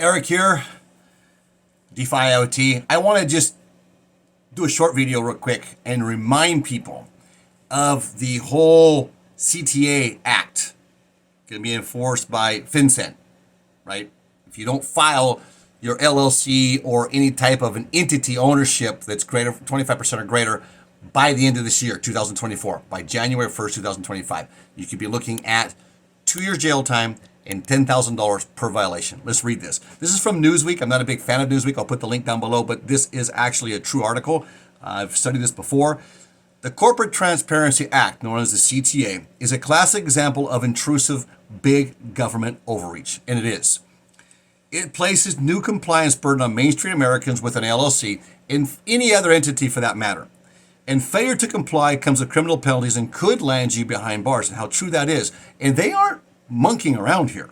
Eric here, DiFiOT. I want to just do a short video real quick and remind people of the whole CTA Act going to be enforced by FinCEN, right? If you don't file your LLC or any type of an entity ownership that's greater 25% or greater by the end of this year, 2024, by January 1st, 2025, you could be looking at 2 years jail time and $10,000 per violation. Let's read this. This is from Newsweek. I'm not a big fan of Newsweek. I'll put the link down below, but this is actually a true article. I've studied this before. The Corporate Transparency Act, known as the CTA, is a classic example of intrusive big government overreach, and it is. It places new compliance burden on Main Street Americans with an LLC and any other entity for that matter. And failure to comply comes with criminal penalties and could land you behind bars, and how true that is. And they aren't monkeying around here.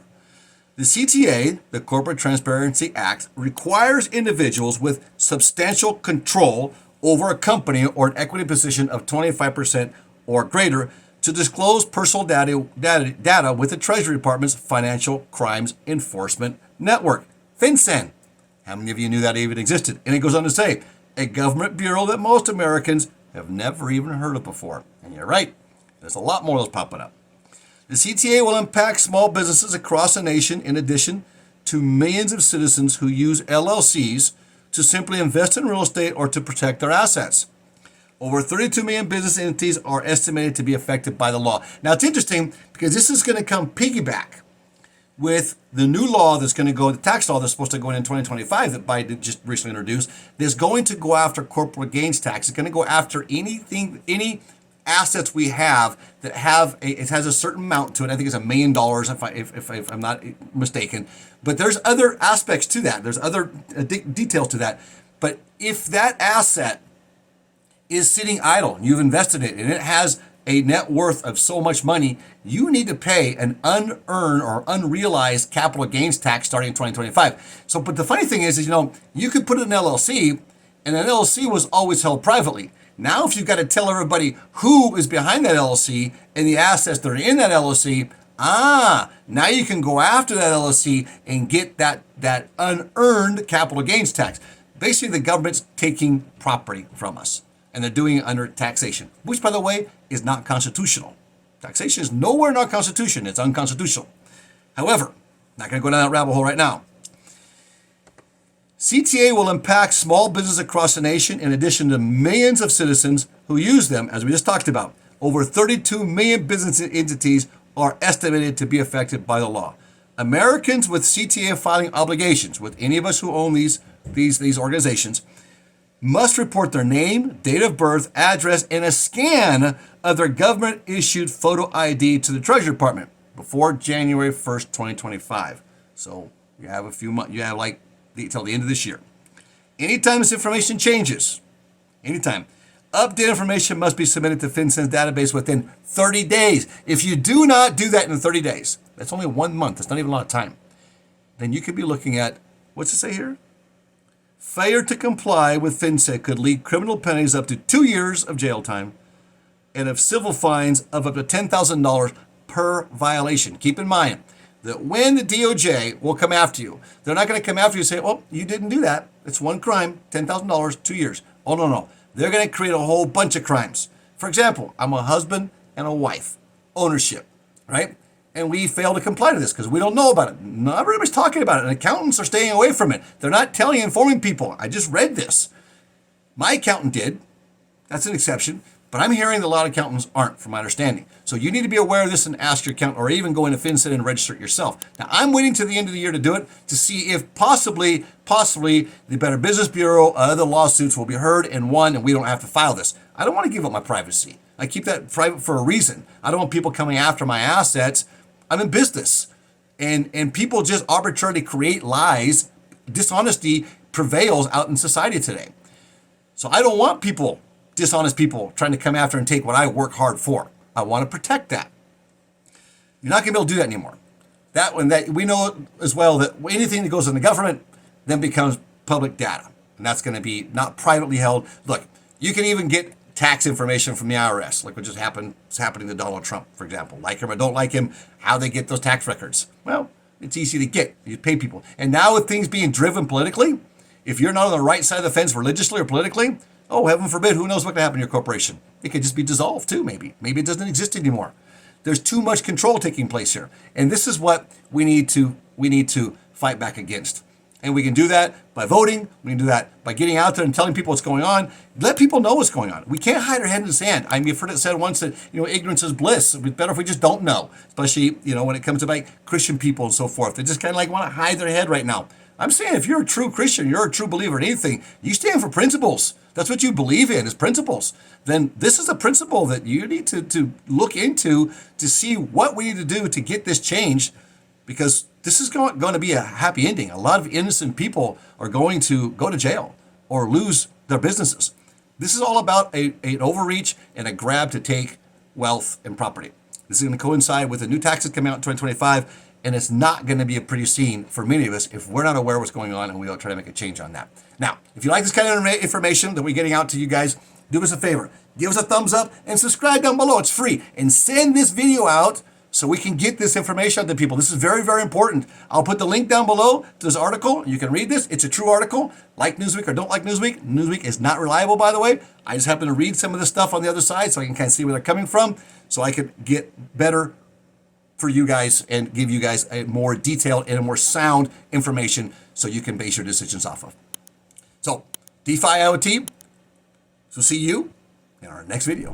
The CTA, the Corporate Transparency Act, requires individuals with substantial control over a company or an equity position of 25% or greater to disclose personal data with the Treasury Department's Financial Crimes Enforcement Network, FinCEN. How many of you knew that even existed? And it goes on to say, a government bureau that most Americans have never even heard of before. And you're right, there's a lot more of those popping up. The CTA will impact small businesses across the nation in addition to millions of citizens who use LLCs to simply invest in real estate or to protect their assets. Over 32 million business entities are estimated to be affected by the law. Now, it's interesting because this is going to come piggyback with the new law that's going to go, the tax law that's supposed to go in 2025 that Biden just recently introduced, that's going to go after corporate gains tax. It's going to go after any assets we have that it has a certain amount to it. I think it's $1 million if I'm not mistaken. But there's other aspects to that. There's other details to that. But if that asset is sitting idle, and you've invested it, and it has a net worth of so much money, you need to pay an unearned or unrealized capital gains tax starting in 2025. So, but the funny thing is you could put it in an LLC, and an LLC was always held privately. Now, if you've got to tell everybody who is behind that LLC and the assets that are in that LLC, now you can go after that LLC and get that unearned capital gains tax. Basically, the government's taking property from us, and they're doing it under taxation, which, by the way, is not constitutional. Taxation is nowhere in our Constitution. It's unconstitutional. However, not going to go down that rabbit hole right now. CTA will impact small business across the nation in addition to millions of citizens who use them, as we just talked about. Over 32 million business entities are estimated to be affected by the law. Americans with CTA filing obligations, with any of us who own these organizations, must report their name, date of birth, address, and a scan of their government-issued photo ID to the Treasury Department before January 1st, 2025. So you have a few months, you have until the end of this year. Anytime this information changes, updated information must be submitted to FinCEN's database within 30 days. If you do not do that in 30 days, that's only 1 month, that's not even a lot of time, then you could be looking at, what's it say here? Failure to comply with FinCEN could lead criminal penalties up to 2 years of jail time and of civil fines of up to $10,000 per violation. Keep in mind that when the DOJ will come after you, they're not going to come after you and say, oh, you didn't do that. It's one crime, $10,000, 2 years. Oh, no. They're going to create a whole bunch of crimes. For example, I'm a husband and a wife, ownership, right? And we fail to comply to this because we don't know about it. Not everybody's talking about it, and accountants are staying away from it. They're not telling, informing people. I just read this. My accountant did. That's an exception. But I'm hearing that a lot of accountants aren't, from my understanding. So you need to be aware of this and ask your accountant, or even go into FinCEN and register it yourself. Now, I'm waiting to the end of the year to do it to see if possibly the Better Business Bureau, other lawsuits will be heard and won, and we don't have to file this. I don't want to give up my privacy. I keep that private for a reason. I don't want people coming after my assets. I'm in business. And people just arbitrarily create lies. Dishonesty prevails out in society today. So I don't want dishonest people trying to come after and take what I work hard for. I want to protect that. You're not going to be able to do that anymore. That we know as well that anything that goes in the government then becomes public data. And that's going to be not privately held. Look, you can even get tax information from the IRS, like what it's happening to Donald Trump, for example. Like him or don't like him, how they get those tax records. Well, It's easy to get. You pay people. And now with things being driven politically, if you're not on the right side of the fence religiously or politically, oh, heaven forbid, who knows what can happen to your corporation? It could just be dissolved too, maybe. Maybe it doesn't exist anymore. There's too much control taking place here. And this is what we need to fight back against. And we can do that by voting. We can do that by getting out there and telling people what's going on. Let people know what's going on. We can't hide our head in the sand. I mean, I've heard it said once that, ignorance is bliss. It's better if we just don't know, especially, when it comes to like Christian people and so forth. They just kind of like want to hide their head right now. I'm saying if you're a true Christian, you're a true believer in anything, you stand for principles. That's what you believe in, is principles. Then this is a principle that you need to look into to see what we need to do to get this changed, because this is going to be a happy ending. A lot of innocent people are going to go to jail or lose their businesses. This is all about an overreach and a grab to take wealth and property. This is going to coincide with the new taxes coming out in 2025, and it's not going to be a pretty scene for many of us if we're not aware of what's going on and we don't try to make a change on that. Now, if you like this kind of information that we're getting out to you guys, do us a favor. Give us a thumbs up and subscribe down below. It's free. And send this video out so we can get this information out to people. This is very, very important. I'll put the link down below to this article. You can read this. It's a true article. Like Newsweek or don't like Newsweek. Newsweek is not reliable, by the way. I just happen to read some of the stuff on the other side so I can kind of see where they're coming from, so I could get better for you guys and give you guys a more detailed and a more sound information so you can base your decisions off of. So, DeFi IoT. So see you in our next video.